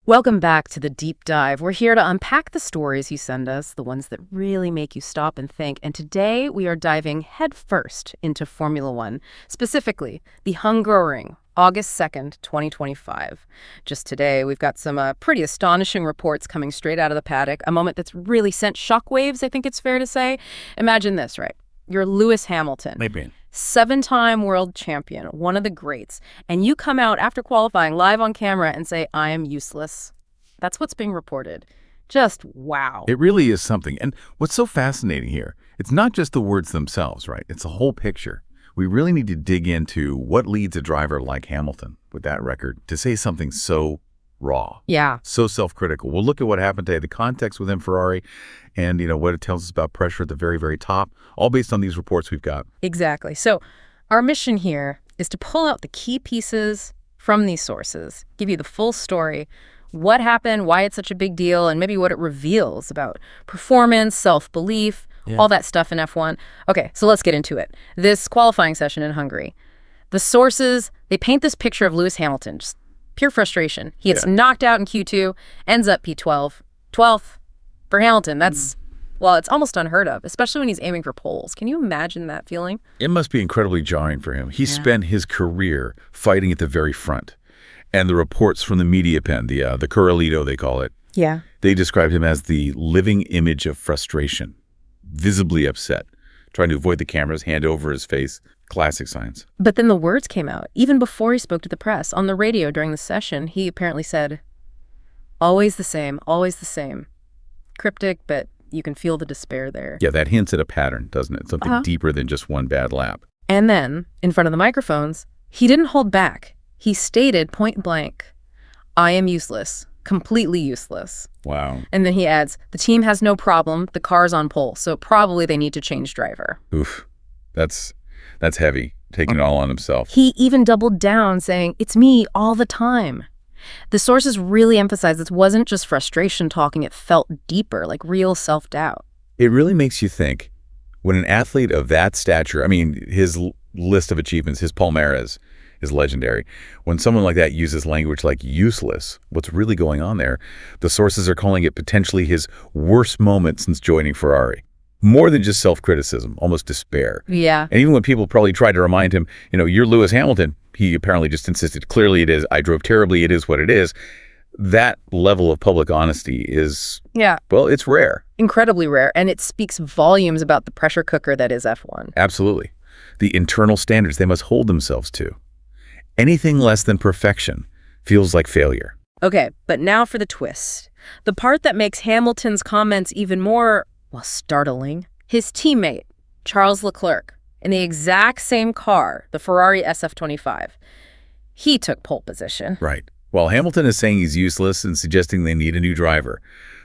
Welcome back to the deep dive. We're here to unpack the stories you send us, the ones that really make you stop and think. And today we are diving headfirst into Formula One, specifically the Hungaroring, August 2nd, 2025. Just today, we've got some pretty astonishing reports coming straight out of the paddock, a moment that's really sent shockwaves, I think it's fair to say. Imagine this, right? You're Lewis Hamilton. Maybe. 7-time world champion, one of the greats, and you come out after qualifying live on camera and say, I am useless. That's what's being reported. Just wow. It really is something. And what's so fascinating here, it's not just the words themselves, right? It's a whole picture. We really need to dig into what leads a driver like Hamilton with that record to say something so raw. Yeah. So self-critical. We'll look at what happened today, the context within Ferrari, and what it tells us about pressure at the very, very top, all based on these reports we've got. Exactly. So our mission here is to pull out the key pieces from these sources, give you the full story, what happened, why it's such a big deal, and maybe what it reveals about performance, self-belief, all that stuff in F1. Okay, so let's get into it. This qualifying session in Hungary, the sources, they paint this picture of Lewis Hamilton, just pure frustration. He gets knocked out in Q2, ends up P12. 12th for Hamilton. That's, well, it's almost unheard of, especially when he's aiming for poles. Can you imagine that feeling? It must be incredibly jarring for him. He spent his career fighting at the very front. And the reports from the media pen, the Corralito, they call it, they described him as the living image of frustration, visibly upset, trying to avoid the cameras, hand over his face. Classic signs. But then the words came out, even before he spoke to the press. On the radio during the session, he apparently said, always the same, always the same. Cryptic, but you can feel the despair there. Yeah, that hints at a pattern, doesn't it? Something deeper than just one bad lap. And then, in front of the microphones, he didn't hold back. He stated point blank, I am useless, completely useless. Wow. And then he adds, the team has no problem, the car's on pole, so probably they need to change driver. Oof, that's heavy, taking it all on himself. He even doubled down, saying, it's me all the time. The sources really emphasize this wasn't just frustration talking, it felt deeper, like real self-doubt. It really makes you think, when an athlete of that stature, I mean, his list of achievements, his palmarès is legendary. When someone like that uses language like useless, what's really going on there? The sources are calling it potentially his worst moment since joining Ferrari. More than just self-criticism, almost despair. Yeah. And even when people probably tried to remind him, you're Lewis Hamilton, he apparently just insisted, clearly it is, I drove terribly, it is what it is. That level of public honesty is, well, it's rare. Incredibly rare, and it speaks volumes about the pressure cooker that is F1. Absolutely. The internal standards they must hold themselves to. Anything less than perfection feels like failure. Okay, but now for the twist. The part that makes Hamilton's comments even more, well, startling. His teammate, Charles Leclerc, in the exact same car, the Ferrari SF25, he took pole position. Right. While Hamilton is saying he's useless and suggesting they need a new driver,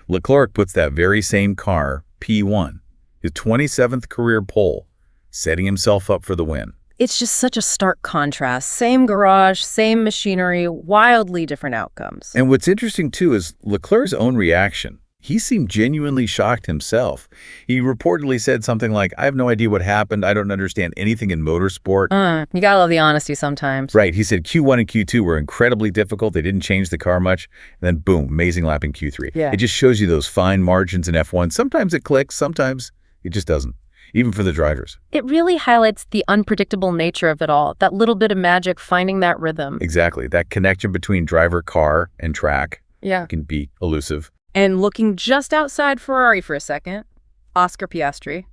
Leclerc puts that very same car, P1, his 27th career pole, setting himself up for the win. It's just such a stark contrast. Same garage, same machinery, wildly different outcomes. And what's interesting, too, is Leclerc's own reaction. He seemed genuinely shocked himself. He reportedly said something like, I have no idea what happened. I don't understand anything in motorsport. You gotta love the honesty sometimes. Right. He said Q1 and Q2 were incredibly difficult. They didn't change the car much. And then, boom, amazing lap in Q3. Yeah. It just shows you those fine margins in F1. Sometimes it clicks. Sometimes it just doesn't, even for the drivers. It really highlights the unpredictable nature of it all, that little bit of magic, finding that rhythm. Exactly. That connection between driver, car, and track can be elusive. And looking just outside Ferrari for a second, Oscar Piastri,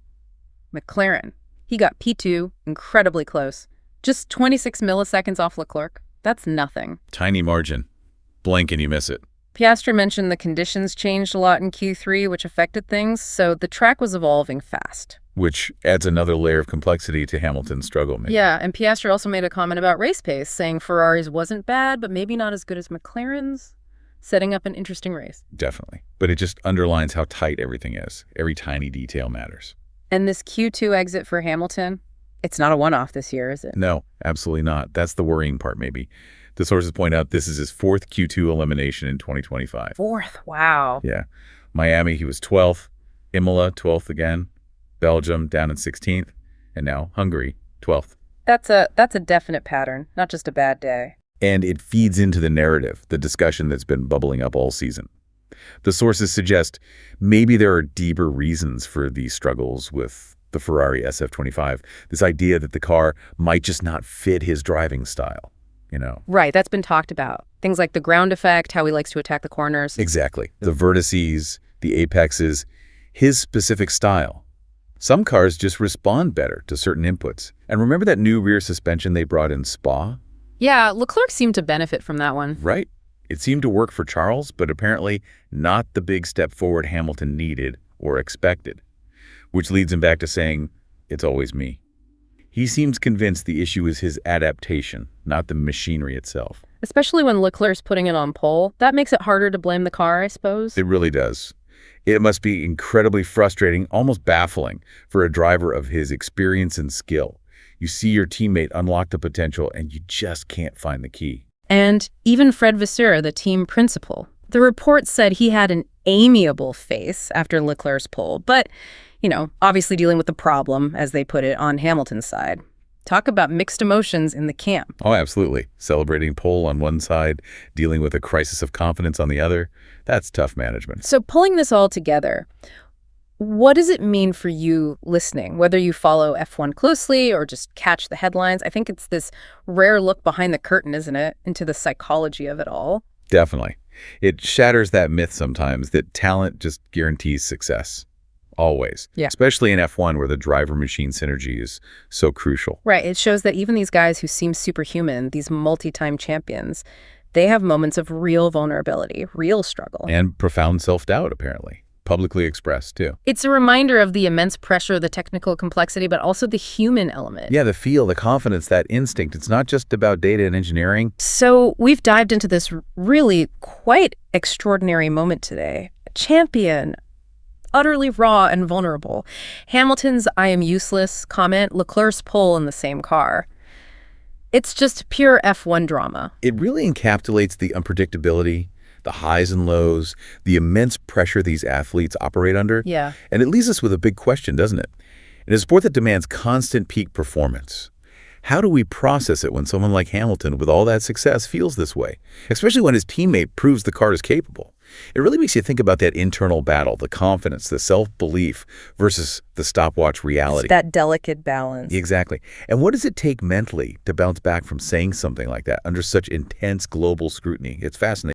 McLaren. He got P2, incredibly close. Just 26 milliseconds off Leclerc. That's nothing. Tiny margin. Blink and you miss it. Piastri mentioned the conditions changed a lot in Q3, which affected things, so the track was evolving fast. Which adds another layer of complexity to Hamilton's struggle, maybe. Yeah, and Piastri also made a comment about race pace, saying Ferrari's wasn't bad, but maybe not as good as McLaren's. Setting up an interesting race. Definitely. But it just underlines how tight everything is. Every tiny detail matters. And this Q2 exit for Hamilton, it's not a one-off this year, is it? No, absolutely not. That's the worrying part, maybe. The sources point out this is his 4th Q2 elimination in 2025. 4th, wow. Yeah. Miami, he was 12th. Imola, 12th again. Belgium, down in 16th. And now Hungary, 12th. That's a definite pattern, not just a bad day. And it feeds into the narrative, the discussion that's been bubbling up all season. The sources suggest maybe there are deeper reasons for these struggles with the Ferrari SF25, this idea that the car might just not fit his driving style, Right, that's been talked about. Things like the ground effect, how he likes to attack the corners. Exactly. The vertices, the apexes, his specific style. Some cars just respond better to certain inputs. And remember that new rear suspension they brought in Spa? Yeah, LeClerc seemed to benefit from that one. Right. It seemed to work for Charles, but apparently not the big step forward Hamilton needed or expected, which leads him back to saying, it's always me. He seems convinced the issue is his adaptation, not the machinery itself. Especially when Leclerc's putting it on pole. That makes it harder to blame the car, I suppose. It really does. It must be incredibly frustrating, almost baffling, for a driver of his experience and skill. You see your teammate unlock the potential and you just can't find the key. And even Fred Vasseur, the team principal. The report said he had an amiable face after Leclerc's pole, but, obviously dealing with the problem, as they put it, on Hamilton's side. Talk about mixed emotions in the camp. Oh, absolutely. Celebrating pole on one side, dealing with a crisis of confidence on the other. That's tough management. So pulling this all together, what does it mean for you listening, whether you follow F1 closely or just catch the headlines? I think it's this rare look behind the curtain, isn't it, into the psychology of it all? Definitely. It shatters that myth sometimes that talent just guarantees success. Always. Yeah. Especially in F1 where the driver-machine synergy is so crucial. Right. It shows that even these guys who seem superhuman, these multi-time champions, they have moments of real vulnerability, real struggle. And profound self-doubt, apparently. Publicly expressed, too. It's a reminder of the immense pressure, the technical complexity, but also the human element. Yeah, the feel, the confidence, that instinct. It's not just about data and engineering. So we've dived into this really quite extraordinary moment today. A champion, utterly raw and vulnerable. Hamilton's "I am useless" comment, Leclerc's pole in the same car. It's just pure F1 drama. It really encapsulates the unpredictability, the highs and lows, the immense pressure these athletes operate under. Yeah. And it leaves us with a big question, doesn't it? In a sport that demands constant peak performance, how do we process it when someone like Hamilton, with all that success, feels this way? Especially when his teammate proves the car is capable. It really makes you think about that internal battle, the confidence, the self-belief versus the stopwatch reality. It's that delicate balance. Exactly. And what does it take mentally to bounce back from saying something like that under such intense global scrutiny? It's fascinating.